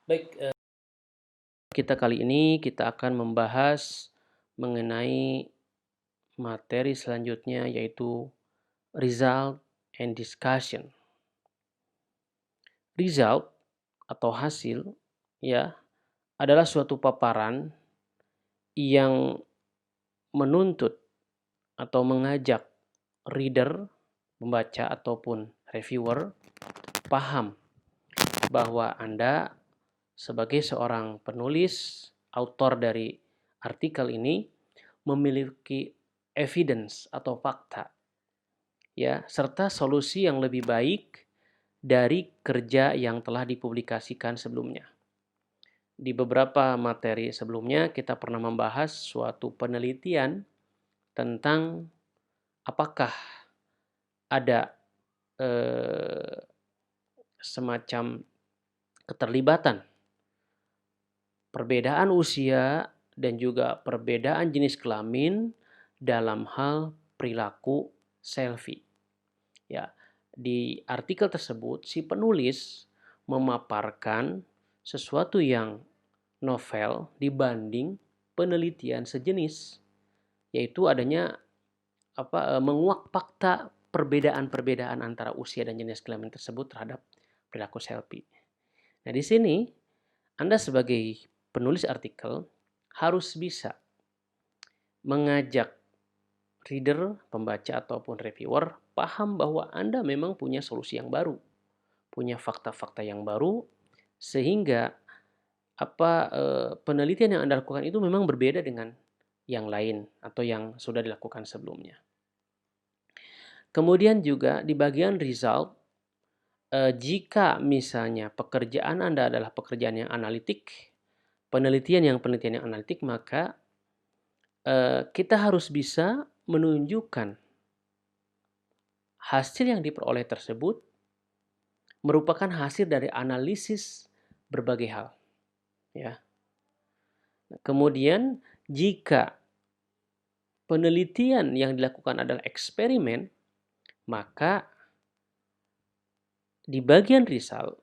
Baik, kita kali ini kita akan membahas mengenai materi selanjutnya yaitu result and discussion. Result atau hasil ya adalah suatu paparan yang menuntut atau mengajak reader, pembaca ataupun reviewer paham bahwa Anda sebagai seorang penulis, autor dari artikel ini memiliki evidence atau fakta ya, serta solusi yang lebih baik dari kerja yang telah dipublikasikan sebelumnya. Di beberapa materi sebelumnya kita pernah membahas suatu penelitian tentang apakah ada semacam keterlibatan perbedaan usia dan juga perbedaan jenis kelamin dalam hal perilaku selfie. Ya, di artikel tersebut si penulis memaparkan sesuatu yang novel dibanding penelitian sejenis, yaitu adanya menguak fakta perbedaan-perbedaan antara usia dan jenis kelamin tersebut terhadap perilaku selfie. Nah, di sini Anda sebagai penulis artikel harus bisa mengajak reader, pembaca ataupun reviewer paham bahwa Anda memang punya solusi yang baru, punya fakta-fakta yang baru sehingga penelitian yang Anda lakukan itu memang berbeda dengan yang lain atau yang sudah dilakukan sebelumnya. Kemudian juga di bagian result, jika misalnya pekerjaan Anda adalah pekerjaan yang analitik, penelitian yang analitik, maka kita harus bisa menunjukkan hasil yang diperoleh tersebut merupakan hasil dari analisis berbagai hal. Ya. Kemudian jika penelitian yang dilakukan adalah eksperimen, maka di bagian result,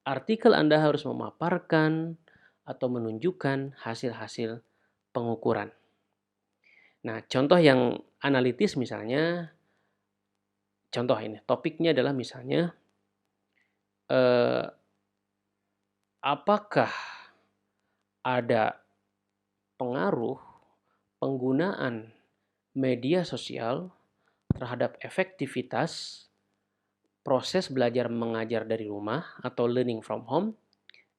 artikel Anda harus memaparkan atau menunjukkan hasil-hasil pengukuran. Nah, contoh yang analitis misalnya, contoh ini, topiknya adalah misalnya, apakah ada pengaruh penggunaan media sosial terhadap efektivitas proses belajar mengajar dari rumah atau learning from home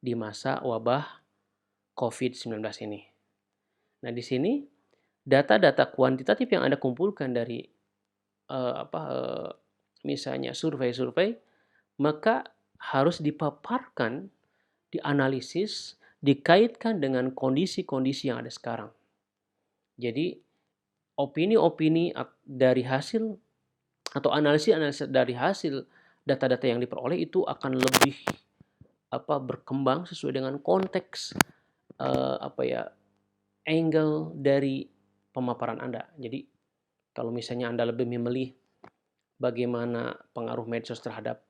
di masa wabah COVID-19 ini. Nah, di sini data-data kuantitatif yang Anda kumpulkan dari misalnya survei-survei, maka harus dipaparkan, dianalisis, dikaitkan dengan kondisi-kondisi yang ada sekarang. Jadi opini-opini dari hasil atau analisis dari hasil data-data yang diperoleh itu akan lebih berkembang sesuai dengan konteks angle dari pemaparan Anda. Jadi kalau misalnya Anda lebih memilih bagaimana pengaruh medsos terhadap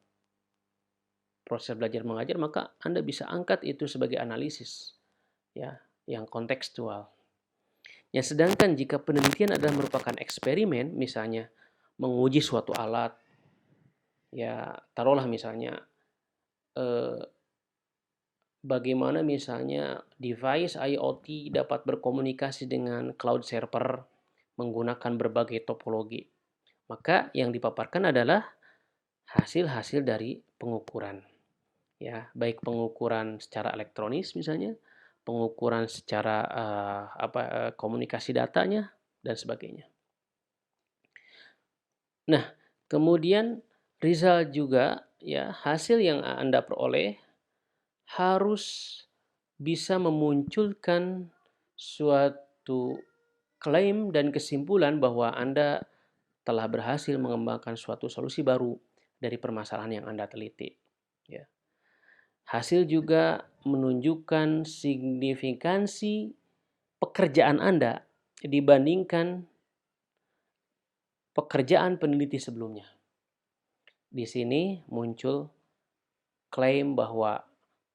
proses belajar mengajar, maka Anda bisa angkat itu sebagai analisis ya, yang kontekstual. Ya, sedangkan jika penelitian adalah merupakan eksperimen, misalnya menguji suatu alat, ya taruhlah misalnya bagaimana misalnya device IoT dapat berkomunikasi dengan cloud server menggunakan berbagai topologi. Maka yang dipaparkan adalah hasil-hasil dari pengukuran. Ya, baik pengukuran secara elektronis misalnya, pengukuran secara komunikasi datanya dan sebagainya. Nah, kemudian result juga ya, hasil yang Anda peroleh harus bisa memunculkan suatu klaim dan kesimpulan bahwa Anda telah berhasil mengembangkan suatu solusi baru dari permasalahan yang Anda teliti. Ya. Hasil juga menunjukkan signifikansi pekerjaan Anda dibandingkan pekerjaan peneliti sebelumnya. Di sini muncul klaim bahwa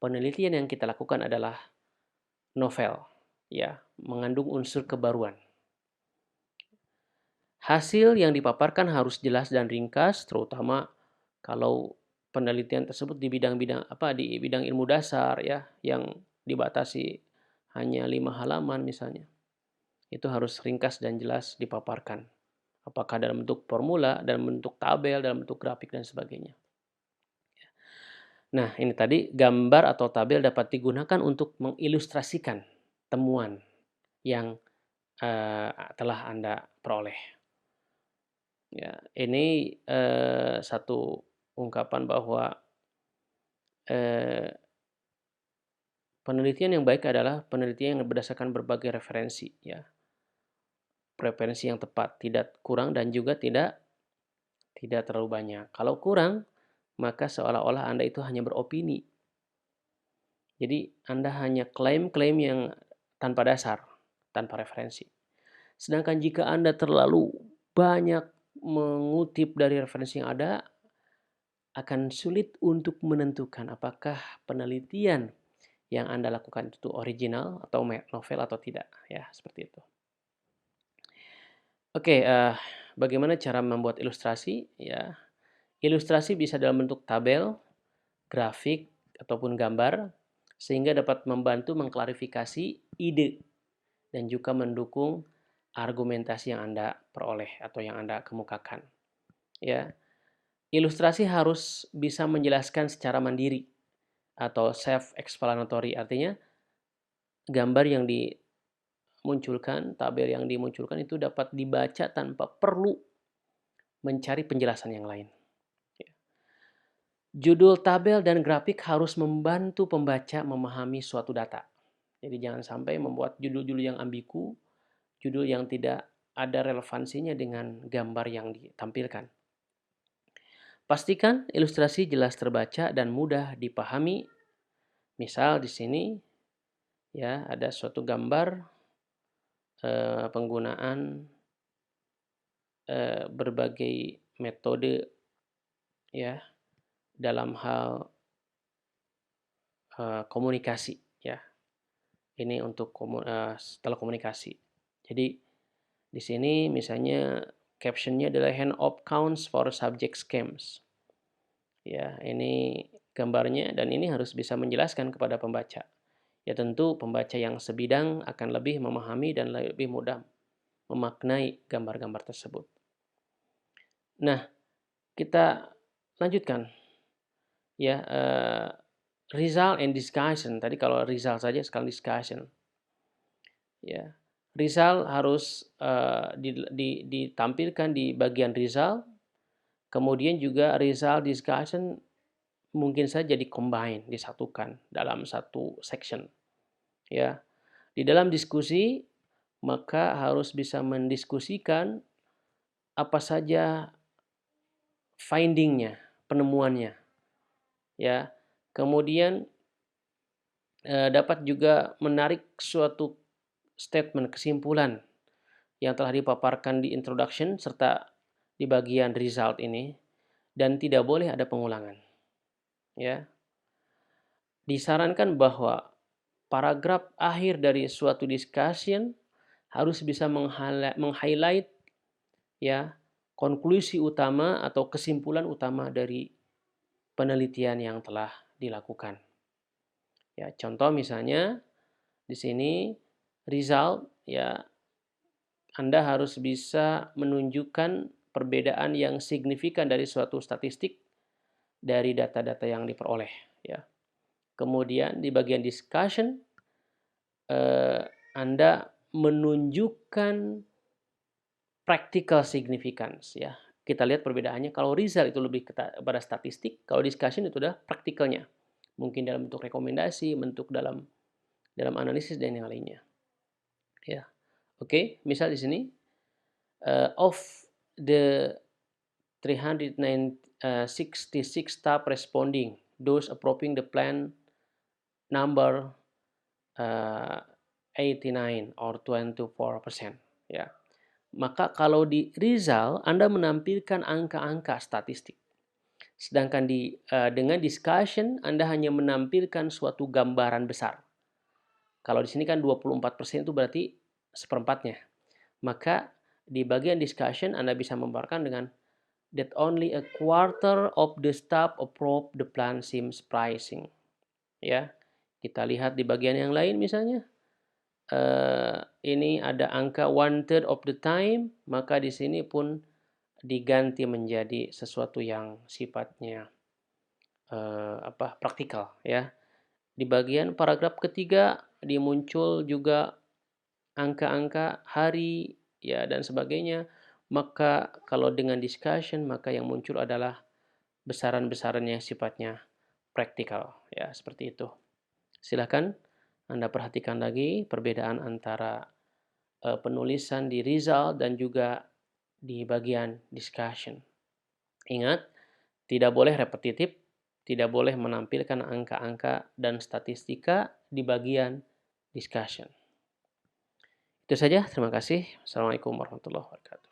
penelitian yang kita lakukan adalah novel, ya, mengandung unsur kebaruan. Hasil yang dipaparkan harus jelas dan ringkas, terutama kalau penelitian tersebut di bidang-bidang di bidang ilmu dasar ya, yang dibatasi hanya 5 halaman misalnya. Itu harus ringkas dan jelas dipaparkan. Apakah dalam bentuk formula, dalam bentuk tabel, dalam bentuk grafik dan sebagainya. Nah, ini tadi gambar atau tabel dapat digunakan untuk mengilustrasikan temuan yang telah Anda peroleh. Ya, ini satu ungkapan bahwa penelitian yang baik adalah penelitian yang berdasarkan berbagai referensi, ya, referensi yang tepat, tidak kurang dan juga tidak terlalu banyak. Kalau kurang, maka seolah-olah Anda itu hanya beropini. Jadi Anda hanya klaim-klaim yang tanpa dasar, tanpa referensi. Sedangkan jika Anda terlalu banyak mengutip dari referensi yang ada, akan sulit untuk menentukan apakah penelitian yang Anda lakukan itu original atau novel atau tidak, ya, seperti itu. Oke, bagaimana cara membuat ilustrasi? Ya, ilustrasi bisa dalam bentuk tabel, grafik, ataupun gambar, sehingga dapat membantu mengklarifikasi ide dan juga mendukung argumentasi yang Anda peroleh atau yang Anda kemukakan. Ya, ilustrasi harus bisa menjelaskan secara mandiri atau self-explanatory, artinya gambar yang dimunculkan, tabel yang dimunculkan itu dapat dibaca tanpa perlu mencari penjelasan yang lain. Judul tabel dan grafik harus membantu pembaca memahami suatu data. Jadi jangan sampai membuat judul-judul yang ambigu, judul yang tidak ada relevansinya dengan gambar yang ditampilkan. Pastikan ilustrasi jelas terbaca dan mudah dipahami. Misal di sini ya ada suatu gambar penggunaan berbagai metode ya dalam hal komunikasi ya. Ini untuk telekomunikasi. Jadi di sini misalnya captionnya adalah hand of counts for subject scams. Ya, ini gambarnya dan ini harus bisa menjelaskan kepada pembaca. Ya tentu pembaca yang sebidang akan lebih memahami dan lebih mudah memaknai gambar-gambar tersebut. Nah, kita lanjutkan. Ya, result and discussion. Tadi kalau result saja, sekarang discussion. Ya, result harus ditampilkan di bagian result. Kemudian juga result discussion mungkin saja di-combine, disatukan dalam satu section. Ya, di dalam diskusi maka harus bisa mendiskusikan apa saja findingnya, penemuannya. Ya, kemudian dapat juga menarik suatu statement, kesimpulan yang telah dipaparkan di introduction serta di bagian result ini dan tidak boleh ada pengulangan. Ya. Disarankan bahwa paragraf akhir dari suatu discussion harus bisa meng-highlight ya konklusi utama atau kesimpulan utama dari penelitian yang telah dilakukan. Ya, contoh misalnya di sini result ya Anda harus bisa menunjukkan perbedaan yang signifikan dari suatu statistik dari data-data yang diperoleh ya. Kemudian di bagian discussion Anda menunjukkan practical significance ya. Kita lihat perbedaannya. Kalau result itu lebih kepada statistik, kalau discussion itu adalah praktikalnya. Mungkin dalam bentuk rekomendasi, bentuk dalam analisis dan yang lainnya. Ya. Oke, misal di sini of the 366 staff responding, those approving the plan number 89 or 24%. Ya. Maka kalau di result Anda menampilkan angka-angka statistik. Sedangkan dengan discussion Anda hanya menampilkan suatu gambaran besar. Kalau di sini kan 24% itu berarti seperempatnya. Maka di bagian discussion Anda bisa memaparkan dengan that only a quarter of the staff approve the plan seems pricing. Ya, kita lihat di bagian yang lain misalnya, ini ada angka 1/3 of the time, maka di sini pun diganti menjadi sesuatu yang sifatnya praktikal ya. Di bagian paragraf ketiga dimuncul juga angka-angka hari ya dan sebagainya. Maka kalau dengan discussion maka yang muncul adalah besaran-besaran yang sifatnya praktikal ya, seperti itu. Silakan Anda perhatikan lagi perbedaan antara penulisan di result dan juga di bagian discussion. Ingat, tidak boleh repetitif, tidak boleh menampilkan angka-angka dan statistika di bagian discussion. Itu saja, terima kasih. Assalamualaikum warahmatullahi wabarakatuh.